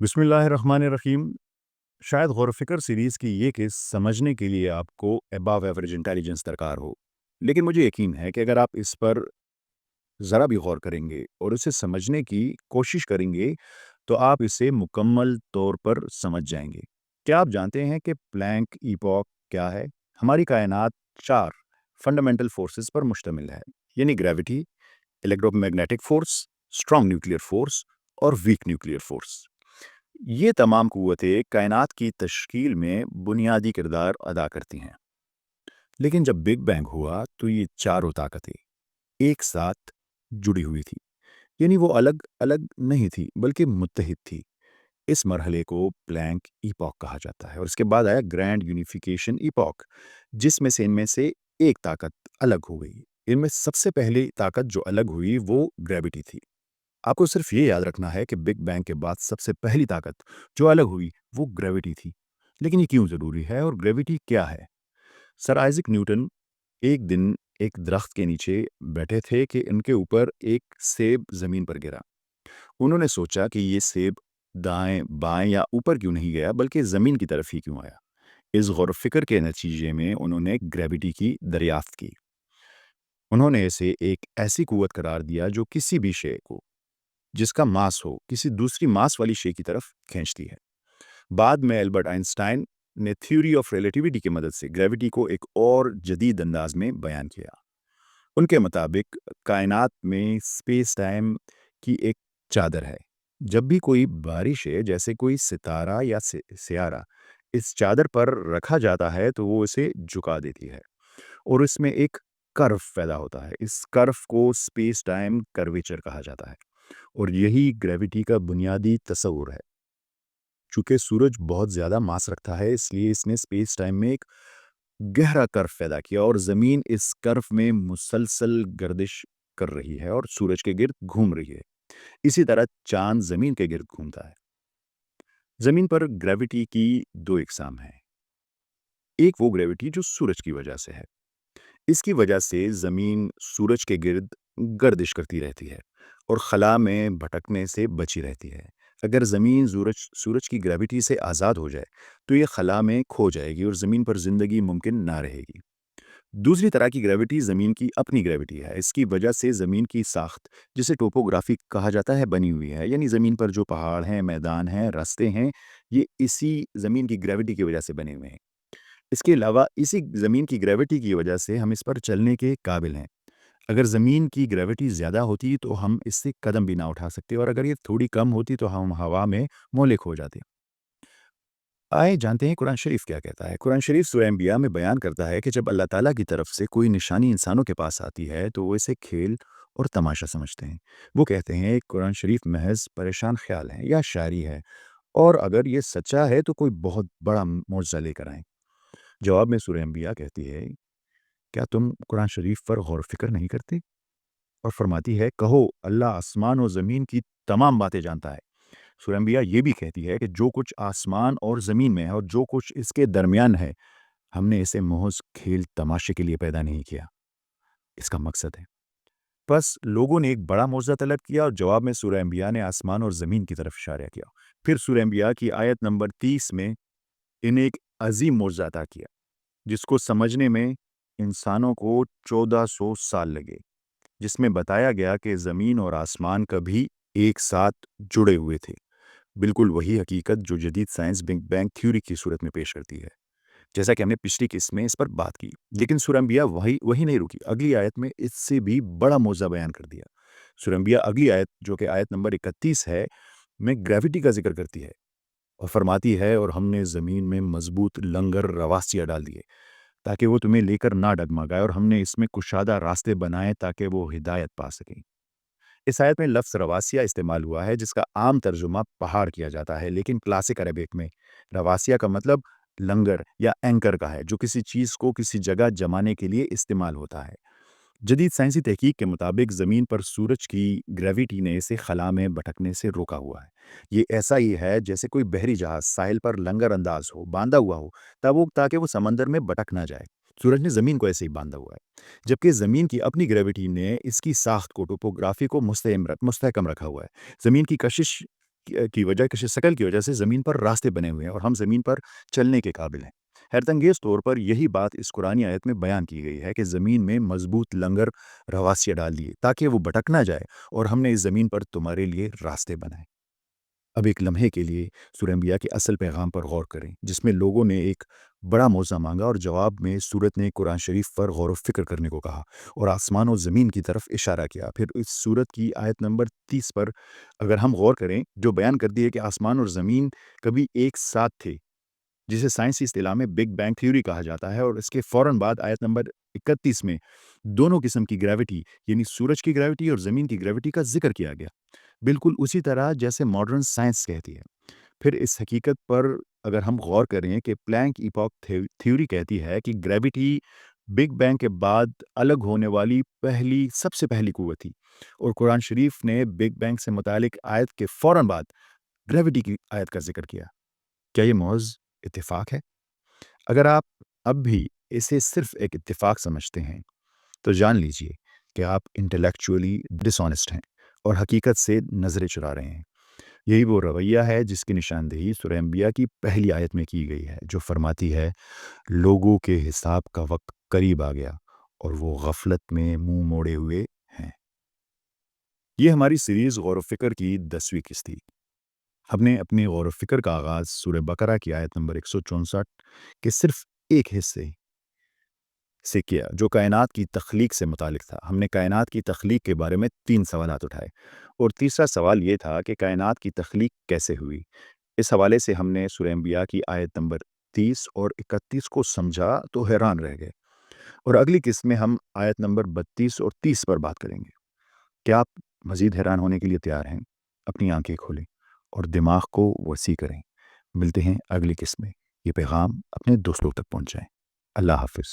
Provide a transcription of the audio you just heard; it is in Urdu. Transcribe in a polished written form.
بسم اللہ الرحمن الرحیم۔ شاید غور و فکر سیریز کی یہ کہ سمجھنے کے لیے آپ کو اباو ایوریج انٹیلیجنس درکار ہو، لیکن مجھے یقین ہے کہ اگر آپ اس پر ذرا بھی غور کریں گے اور اسے سمجھنے کی کوشش کریں گے تو آپ اسے مکمل طور پر سمجھ جائیں گے۔ کیا آپ جانتے ہیں کہ پلانک ایپوک کیا ہے؟ ہماری کائنات 4 فنڈامنٹل فورسز پر مشتمل ہے، یعنی gravity, electro magnetic force, strong nuclear force اور ویک نیوکلیئر فورس۔ یہ تمام قوتیں کائنات کی تشکیل میں بنیادی کردار ادا کرتی ہیں، لیکن جب بگ بینگ ہوا تو یہ چاروں طاقتیں ایک ساتھ جڑی ہوئی تھی، یعنی وہ الگ الگ نہیں تھی بلکہ متحد تھی۔ اس مرحلے کو پلانک ایپوک کہا جاتا ہے، اور اس کے بعد آیا گرینڈ یونیفیکیشن ایپوک، جس میں سے ایک طاقت الگ ہو گئی۔ ان میں سب سے پہلی طاقت جو الگ ہوئی وہ گریوٹی تھی۔ آپ کو صرف یہ یاد رکھنا ہے کہ بگ بینگ کے بعد سب سے پہلی طاقت جو الگ ہوئی وہ گریوٹی تھی۔ لیکن یہ کیوں ضروری ہے اور گریوٹی کیا ہے؟ سر آئزک نیوٹن ایک دن ایک درخت کے نیچے بیٹھے تھے کہ ان کے اوپر ایک سیب زمین پر گرا۔ انہوں نے سوچا کہ یہ سیب دائیں بائیں یا اوپر کیوں نہیں گیا بلکہ زمین کی طرف ہی کیوں آیا۔ اس غور و فکر کے نتیجے میں انہوں نے گریوٹی کی دریافت کی۔ انہوں نے اسے ایک ایسی قوت قرار دیا جو کسی بھی شے کو جس کا ماس ہو کسی دوسری ماس والی شے کی طرف کھینچتی ہے۔ بعد میں البرٹ آئنسٹائن نے تھیوری آف ریلیٹیوٹی کی مدد سے گریوٹی کو ایک اور جدید انداز میں بیان کیا۔ ان کے مطابق کائنات میں اسپیس ٹائم کی ایک چادر ہے۔ جب بھی کوئی بارش ہے، جیسے کوئی ستارہ یا سیارہ اس چادر پر رکھا جاتا ہے تو وہ اسے جھکا دیتی ہے اور اس میں ایک کرو پیدا ہوتا ہے۔ اس کرو کو اسپیس ٹائم کرویچر کہا جاتا ہے، اور یہی گریوٹی کا بنیادی تصور ہے۔ چونکہ سورج بہت زیادہ ماس رکھتا ہے، اس لیے اس نے اسپیس ٹائم میں ایک گہرا کرو پیدا کیا، اور زمین اس کرو میں مسلسل گردش کر رہی ہے اور سورج کے گرد گھوم رہی ہے۔ اسی طرح چاند زمین کے گرد گھومتا ہے۔ زمین پر گریوٹی کی دو اقسام ہیں۔ ایک وہ گریوٹی جو سورج کی وجہ سے ہے۔ اس کی وجہ سے زمین سورج کے گرد گردش کرتی رہتی ہے اور خلا میں بھٹکنے سے بچی رہتی ہے۔ اگر زمین سورج کی گریوٹی سے آزاد ہو جائے تو یہ خلا میں کھو جائے گی اور زمین پر زندگی ممکن نہ رہے گی۔ دوسری طرح کی گریوٹی زمین کی اپنی گریوٹی ہے۔ اس کی وجہ سے زمین کی ساخت، جسے ٹوپوگرافی کہا جاتا ہے، بنی ہوئی ہے، یعنی زمین پر جو پہاڑ ہیں، میدان ہیں، راستے ہیں، یہ اسی زمین کی گریوٹی کی وجہ سے بنے ہوئے ہیں۔ اس کے علاوہ اسی زمین کی گریوٹی کی وجہ سے ہم اس پر چلنے کے قابل ہیں۔ اگر زمین کی گریوٹی زیادہ ہوتی تو ہم اس سے قدم بھی نہ اٹھا سکتے، اور اگر یہ تھوڑی کم ہوتی تو ہم ہوا میں مہلک ہو جاتے۔ آئے جانتے ہیں قرآن شریف کیا کہتا ہے۔ قرآن شریف سورہ انبیاء میں بیان کرتا ہے کہ جب اللہ تعالیٰ کی طرف سے کوئی نشانی انسانوں کے پاس آتی ہے تو وہ اسے کھیل اور تماشا سمجھتے ہیں۔ وہ کہتے ہیں قرآن شریف محض پریشان خیال ہے یا شاعری ہے، اور اگر یہ سچا ہے تو کوئی بہت بڑا معجزہ لے کر آئیں۔ جواب میں سورہ انبیاء کہتی ہے، کیا تم قرآن شریف پر غور و فکر نہیں کرتے؟ اور فرماتی ہے، کہو اللہ آسمان و زمین کی تمام باتیں جانتا ہے۔ سورہ انبیاء یہ بھی کہتی ہے کہ جو کچھ آسمان اور زمین میں ہے اور جو کچھ اس کے درمیان ہے، ہم نے اسے محض کھیل تماشے کے لیے پیدا نہیں کیا، اس کا مقصد ہے۔ بس لوگوں نے ایک بڑا معجزہ طلب کیا، اور جواب میں سورہ انبیاء نے آسمان اور زمین کی طرف اشارہ کیا۔ پھر سورہ انبیاء کی آیت نمبر 30 میں انہیں ایک عظیم معجزہ عطا کیا، جس کو سمجھنے میں انسانوں کو 1400 سال لگے، جس میں بتایا گیا کہ زمین اور آسمان کبھی ایک ساتھ جڑے ہوئے تھے۔ بالکل وہی حقیقت جو جدید سائنس بگ بینگ تھیوری کی صورت میں پیش کرتی ہے، جیسا کہ ہم نے پچھلی قسط میں اس پر بات کی۔ لیکن سورہ انبیاء وہی نہیں رکی، اگلی آیت میں اس سے بھی بڑا معجزہ بیان کر دیا۔ سورہ انبیاء اگلی آیت جو کہ آیت نمبر 31 ہے میں گریوٹی کا ذکر کرتی ہے اور فرماتی ہے، اور ہم نے زمین میں مضبوط لنگر رواسیاں ڈال دیے تاکہ وہ تمہیں لے کر نہ ڈگمگائے، اور ہم نے اس میں کشادہ راستے بنائے تاکہ وہ ہدایت پا سکیں۔ اس آیت میں لفظ رواسیہ استعمال ہوا ہے جس کا عام ترجمہ پہاڑ کیا جاتا ہے، لیکن کلاسک عربک میں رواسیہ کا مطلب لنگر یا اینکر کا ہے، جو کسی چیز کو کسی جگہ جمانے کے لیے استعمال ہوتا ہے۔ جدید سائنسی تحقیق کے مطابق زمین پر سورج کی گریوٹی نے اسے خلا میں بھٹکنے سے روکا ہوا ہے۔ یہ ایسا ہی ہے جیسے کوئی بحری جہاز ساحل پر لنگر انداز ہو، باندھا ہوا ہو تاکہ وہ سمندر میں بھٹک نہ جائے۔ سورج نے زمین کو ایسے ہی باندھا ہوا ہے، جبکہ زمین کی اپنی گریوٹی نے اس کی ساخت کو، ٹوپوگرافی کو مستحکم رکھا ہوا ہے۔ زمین کی کشش کی وجہ شکل کی وجہ سے زمین پر راستے بنے ہوئے ہیں اور ہم زمین پر چلنے کے قابل ہیں۔ حیرت انگیز طور پر یہی بات اس قرآنی آیت میں بیان کی گئی ہے کہ زمین میں مضبوط لنگر رواسیہ ڈال دیے تاکہ وہ بھٹک نہ جائے، اور ہم نے اس زمین پر تمہارے لیے راستے بنائے۔ اب ایک لمحے کے لیے سورہ انبیاء کے اصل پیغام پر غور کریں، جس میں لوگوں نے ایک بڑا موضوع مانگا اور جواب میں سورت نے قرآن شریف پر غور و فکر کرنے کو کہا اور آسمان و زمین کی طرف اشارہ کیا۔ پھر اس سورت کی آیت نمبر 30 پر اگر ہم غور کریں، جو بیان کرتی ہے کہ آسمان اور زمین کبھی ایک ساتھ تھے، جسے سائنسی اصطلاح میں بگ بینگ تھیوری کہا جاتا ہے، اور اس کے فوراً بعد آیت نمبر 31 میں دونوں قسم کی گریوٹی یعنی سورج کی گریوٹی اور زمین کی گریوٹی کا ذکر کیا گیا، بالکل اسی طرح جیسے ماڈرن سائنس کہتی ہے۔ پھر اس حقیقت پر اگر ہم غور کریں کہ پلانک ایپاک تھیوری کہتی ہے کہ گریوٹی بگ بینگ کے بعد الگ ہونے والی سب سے پہلی قوت تھی، اور قرآن شریف نے بگ بینگ سے متعلق آیت کے فوراً بعد گریوٹی کی آیت کا ذکر کیا۔ کیا یہ محض اتفاق ہے؟ اگر آپ اب بھی اسے صرف ایک اتفاق سمجھتے ہیں تو جان لیجئے کہ آپ انٹلیکچولی ڈس آنیسٹ ہیں اور حقیقت سے نظریں چرا رہے ہیں۔ یہی وہ رویہ ہے جس کی نشاندہی سورہ انبیاء کی پہلی آیت میں کی گئی ہے، جو فرماتی ہے لوگوں کے حساب کا وقت قریب آ گیا اور وہ غفلت میں منہ موڑے ہوئے ہیں۔ یہ ہماری سیریز غور و فکر کی 10ویں قسط تھی۔ ہم نے اپنے غور و فکر کا آغاز سورہ بقرہ کی آیت نمبر 164 کے صرف ایک حصے سے کیا، جو کائنات کی تخلیق سے متعلق تھا۔ ہم نے کائنات کی تخلیق کے بارے میں 3 سوالات اٹھائے، اور تیسرا سوال یہ تھا کہ کائنات کی تخلیق کیسے ہوئی۔ اس حوالے سے ہم نے سورہ انبیاء کی آیت نمبر 30 اور 31 کو سمجھا تو حیران رہ گئے، اور اگلی قسط میں ہم آیت نمبر 32 اور 30 پر بات کریں گے۔ کیا آپ مزید حیران ہونے کے لیے تیار ہیں؟ اپنی آنکھیں کھولیں اور دماغ کو وسیع کریں۔ ملتے ہیں اگلی قسط میں۔ یہ پیغام اپنے دوستوں تک پہنچائیں۔ اللہ حافظ۔